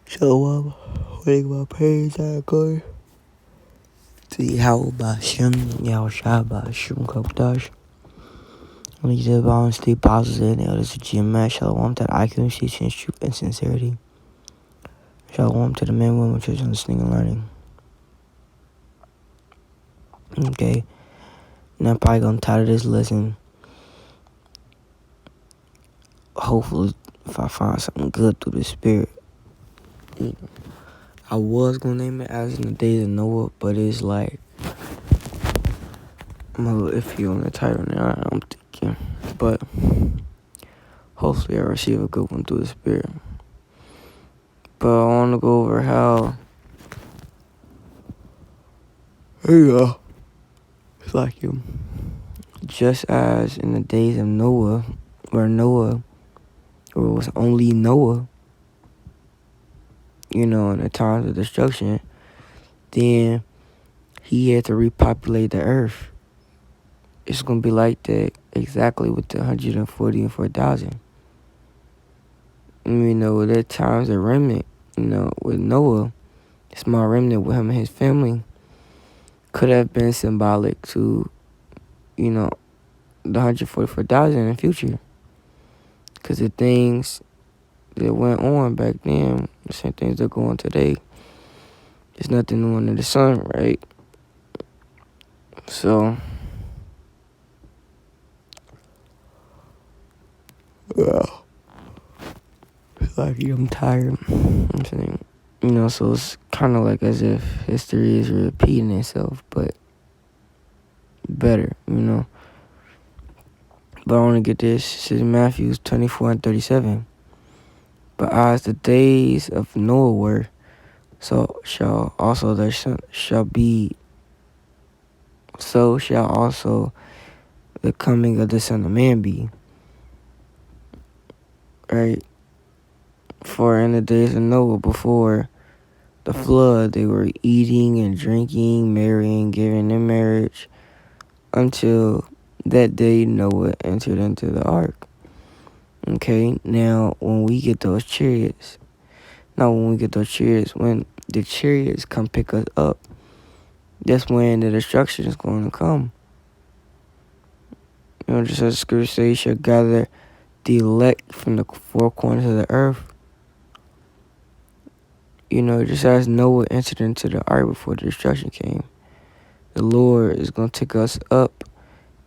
So, waiting my prayers are good. To Yahweh Bashem, Yahushua Bashem Kopdash. When you live on, stay positive, and others to GMS. Shalom to the accuracy, truth, and sincerity. Shalom to the men, women, children, listening and learning. Okay. And I'm probably gonna title this lesson. Hopefully, if I find something good through the Spirit. I was gonna name it as in the days of Noah, but it's like I'm a little iffy on the title now. I'm thinking, but hopefully I receive a good one through the Spirit. But I want to go over how, it's like just as in the days of Noah, where it was only Noah, in the times of destruction, then he had to repopulate the earth. It's going to be like that exactly with the 140 and 4,000. With that times the remnant, with Noah, the small remnant with him and his family, could have been symbolic to, the 144,000 in the future. Because the things that went on back then, the same things that go on today, there's nothing new under the sun, right? So, it's like I'm tired. I'm saying, so it's kind of like as if history is repeating itself, but better, But I want to get this. It says Matthew 24 and 37. But as the days of Noah were, so shall also the son shall be. So shall also the coming of the Son of Man be. Right? For in the days of Noah before the flood, they were eating and drinking, marrying, giving in marriage, until that day Noah entered into the ark. Okay, now when we get those chariots, when the chariots come pick us up, that's when the destruction is going to come. Just as the scripture says, you shall gather the elect from the four corners of the earth. Just as Noah entered into the ark before the destruction came, the Lord is going to take us up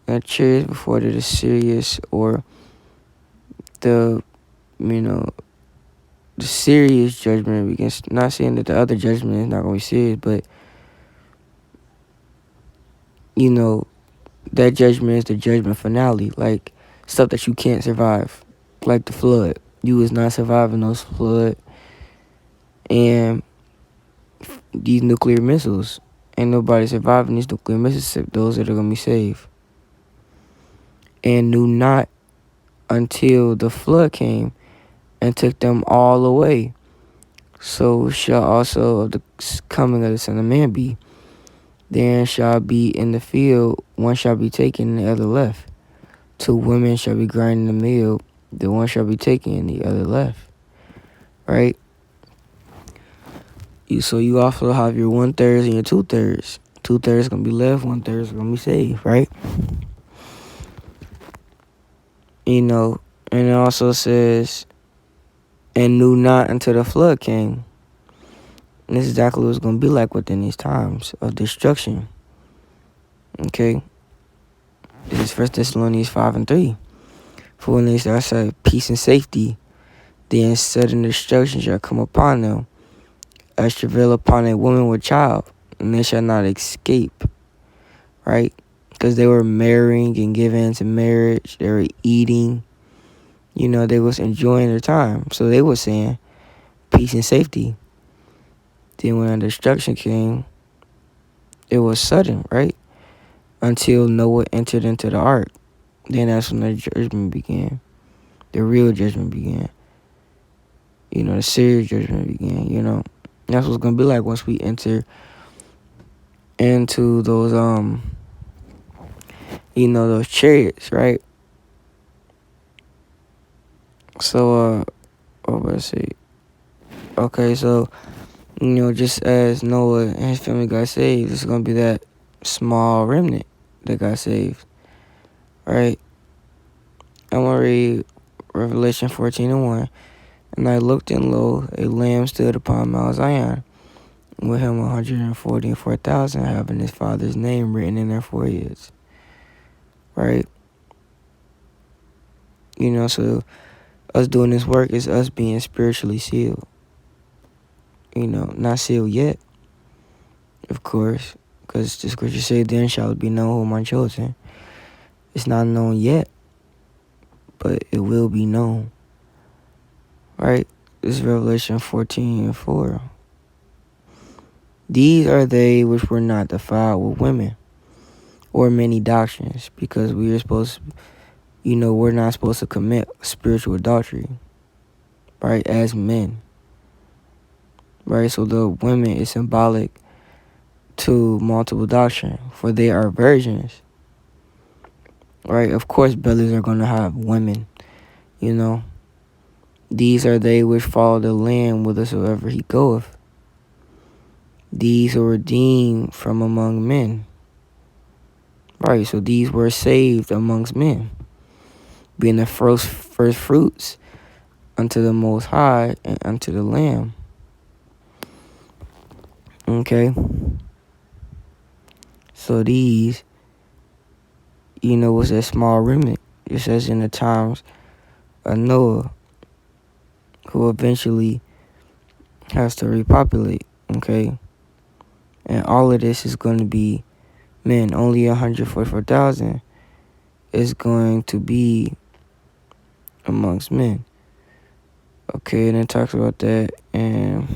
in chariots before the serious or the serious judgment begins. Not saying that the other judgment is not going to be serious, but that judgment is the judgment finale, like stuff that you can't survive, like the flood. You was not surviving those flood and these nuclear missiles. Ain't nobody surviving these nuclear missiles except those that are going to be saved. And knew not until the flood came and took them all away. So shall also the coming of the Son of Man be. Then shall be in the field, one shall be taken and the other left. 2 women shall be grinding the mill, the one shall be taken and the other left. Right? So you also have your 1/3 and your 2/3. 2/3 gonna be left, 1/3 is gonna be saved, right? And it also says, and knew not until the flood came. And this is exactly what it's gonna be like within these times of destruction. Okay? This is 1 Thessalonians 5 and 3. For when they start saying peace and safety, then sudden destruction shall come upon them, as travail upon a woman with child, and they shall not escape. Right? Because they were marrying and giving into marriage. They were eating. They was enjoying their time. So they were saying peace and safety. Then when the destruction came, it was sudden, right? Until Noah entered into the ark. Then that's when the judgment began. The real judgment began. The serious judgment began, That's what's going to be like once we enter into those, those chariots, right? So, what was I say? Okay, so, just as Noah and his family got saved, it's going to be that small remnant that got saved, right? I'm going to read Revelation 14:1. And I looked, and lo, a lamb stood upon Mount Zion, with him 144,000, having his father's name written in their foreheads, right? So us doing this work is us being spiritually sealed. Not sealed yet, of course, because the scripture says, then shall it be known who my chosen. It's not known yet, but it will be known, right? This is Revelation 14:4. These are they which were not defiled with women or many doctrines, because we are supposed to, we're not supposed to commit spiritual adultery, right, as men, right? So the women is symbolic to multiple doctrine, for they are virgins, right? Of course, brothers are going to have women, These are they which follow the Lamb whithersoever he goeth. These are redeemed from among men, right? So these were saved amongst men, being the first fruits unto the Most High and unto the Lamb. Okay? So these, was a small remnant, just as in the times of Noah, who eventually has to repopulate, okay? And all of this is going to be men. Only 144,000 is going to be amongst men. Okay, and it talks about that in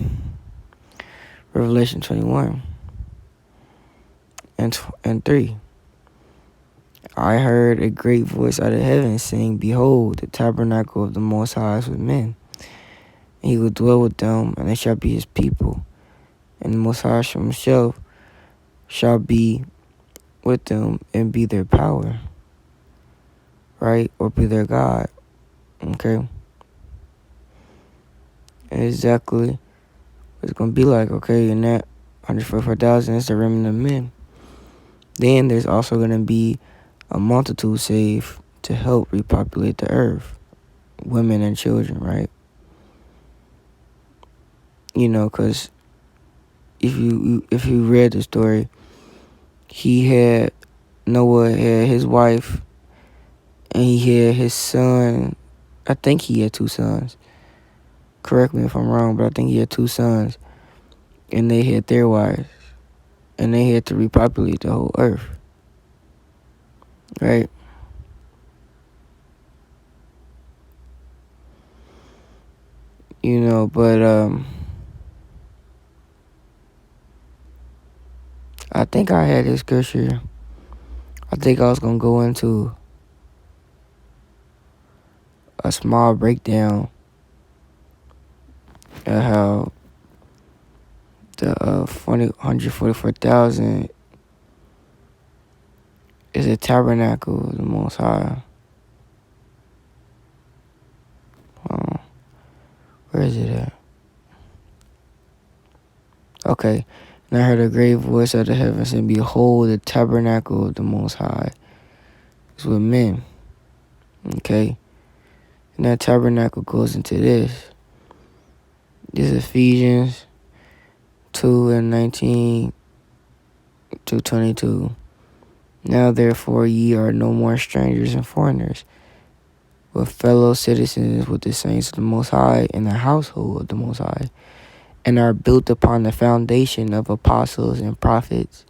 Revelation 21 and 3. I heard a great voice out of heaven saying, behold, the tabernacle of the Most High is with men. And he will dwell with them, and they shall be his people. And the Most High himself shall be with them and be their power, right? Or be their God, okay? And exactly what it's going to be like, okay? And that 144,000 is the remnant of men. Then there's also going to be a multitude saved to help repopulate the earth, women and children, right? Because if you read the story, Noah had his wife, and he had his son. I think he had two sons. Correct me if I'm wrong, but I think he had two sons, and they had their wives, and they had to repopulate the whole earth, right? But I think I had this scripture. I think I was gonna go into a small breakdown of how the 144,000 is a tabernacle of the Most High. Where is it at? Okay. And I heard a great voice out of heaven saying, behold, the tabernacle of the Most High is with men. Okay. And that tabernacle goes into this. This is Ephesians 2:19 to 22. Now therefore ye are no more strangers and foreigners, but fellow citizens with the saints of the Most High and the household of the Most High, and are built upon the foundation of apostles and prophets,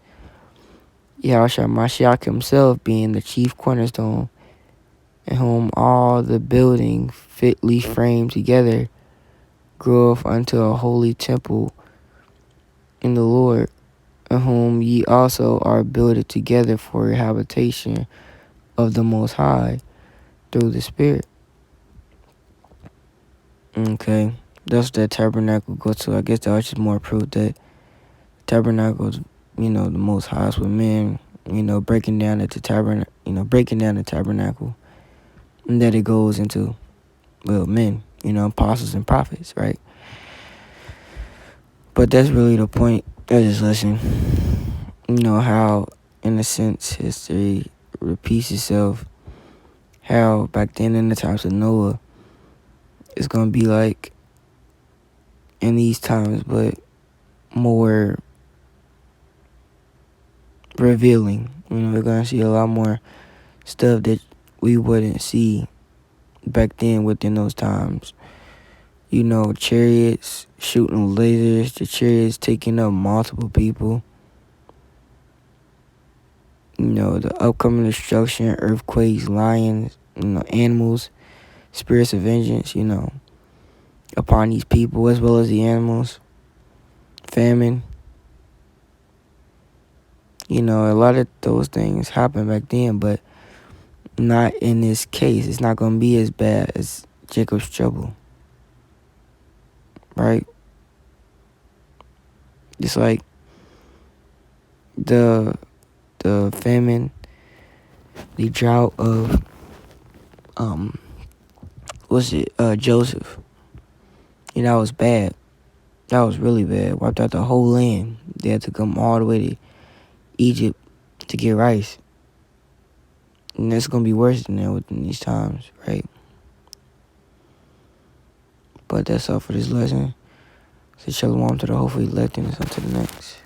Yahushua Mashiach himself being the chief cornerstone, in whom all the building fitly framed together groweth unto a holy temple in the Lord, in whom ye also are builded together for a habitation of the Most High through the Spirit. Okay, that's what that tabernacle goes to. I guess that was just more proof that tabernacle, the Most High is with men. Breaking down the tabernacle, and that it goes into men, apostles and prophets, right? But that's really the point of this lesson. You know how, in a sense, history repeats itself. How back then in the times of Noah, it's gonna be like in these times, but more revealing. You know, we're gonna see a lot more stuff that we wouldn't see back then within those times. You know, chariots shooting lasers, the chariots taking up multiple people. You know, the upcoming destruction, earthquakes, lions, animals, spirits of vengeance, upon these people as well as the animals. Famine. A lot of those things happened back then, but not in this case. It's not going to be as bad as Jacob's trouble. Right? Just like the famine, the drought of Joseph. That was bad. That was really bad. Wiped out the whole land. They had to come all the way to Egypt to get rice. And that's going to be worse than that within these times, right? But that's all for this lesson. So shalom to the hopefully elect and until the next.